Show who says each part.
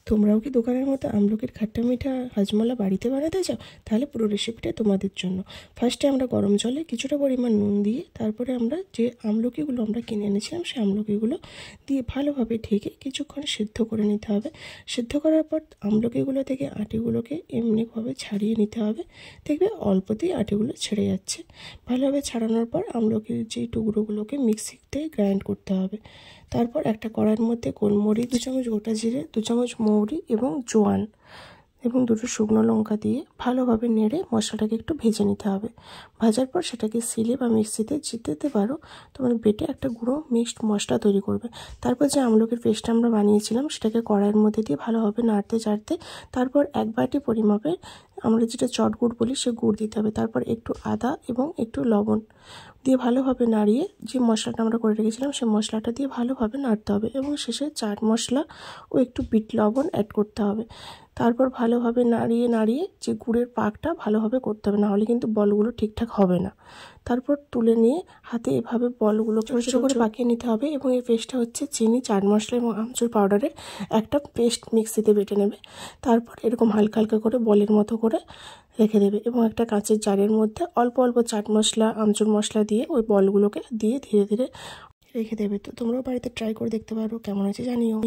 Speaker 1: তোমরাও কি দোকানের মতো আমলকির খাট্টা মিঠা হাজমোলা বাড়িতে বানাতে চাও? তাহলে পুরো রেসিপিটা তোমাদের জন্য। ফার্স্টে আমরা গরম জলে কিছুটা পরিমাণ নুন দিয়ে তারপরে আমরা যে আমলকিগুলো আমরা কিনে এনেছিলাম সেই আমলকিগুলো দিয়ে ভালোভাবে ঢেকে কিছুক্ষণ সিদ্ধ করে নিতে হবে। সিদ্ধ করার পর আমলকিগুলো থেকে আটিগুলোকে এমনিভাবে ছাড়িয়ে নিতে হবে। দেখবে অল্পতেই আটিগুলো ছেড়ে যাচ্ছে। ভালোভাবে ছাড়ানোর পর আমলকির যে টুকরোগুলোকে মিক্সিতে গ্রাইন্ড করতে হবে। তারপর একটা কড়াইয়ের মধ্যে গোলমরিচ, 2 চামচ গোটা জিরে, 2 চামচ মৌরি এবং জোয়ান এবং 2টো শুকনো লঙ্কা দিয়ে ভালোভাবে নেড়ে মশলাটাকে একটু ভেজে নিতে হবে। ভাজার পর সেটাকে সিলে বা মিক্সিতে দিতে পারো, তোমার বেটে একটা গুঁড়ো মিক্সড মশলা তৈরি করবে। তারপর যে আমলকির পেস্টটা আমরা বানিয়েছিলাম সেটাকে কড়াইয়ের মধ্যে দিয়ে ভালোভাবে নাড়তে চাড়তে তারপর 1 বাটি পরিমাপের আমরা যেটা চট গুড় বলি সে গুড় দিতে হবে। তারপর একটু আদা এবং একটু লবণ দিয়ে ভালোভাবে নাড়িয়ে যে মশলাটা আমরা করে রেখেছিলাম সেই মশলাটা দিয়ে ভালোভাবে নাড়তে হবে এবং শেষে চাট মশলা ও একটু বিট লবণ অ্যাড করতে হবে। তারপর ভালোভাবে নাড়িয়ে যে গুড়ের পাকটা ভালোভাবে করতে হবে, নাহলে কিন্তু বলগুলো ঠিকঠাক হবে না। তারপর তুলে নিয়ে হাতে এভাবে বলগুলো ছোটো ছোটো করে পাকিয়ে নিতে হবে এবং এই পেস্টটা হচ্ছে চিনি, চাট মশলা এবং আমচুর পাউডারের একটা পেস্ট মিক্সিতে বেটে নেবে। তারপর এরকম হালকা হালকা করে বলের মতো করে রেখে দেবে এবং একটা কাঁচের জারের মধ্যে অল্প অল্প চাট মশলা, আমচুর মশলা দিয়ে ওই বলগুলোকে দিয়ে ধীরে ধীরে রেখে দেবে। তো তোমরাও বাড়িতে ট্রাই করে দেখতে পারো, কেমন হয়েছে জানিও।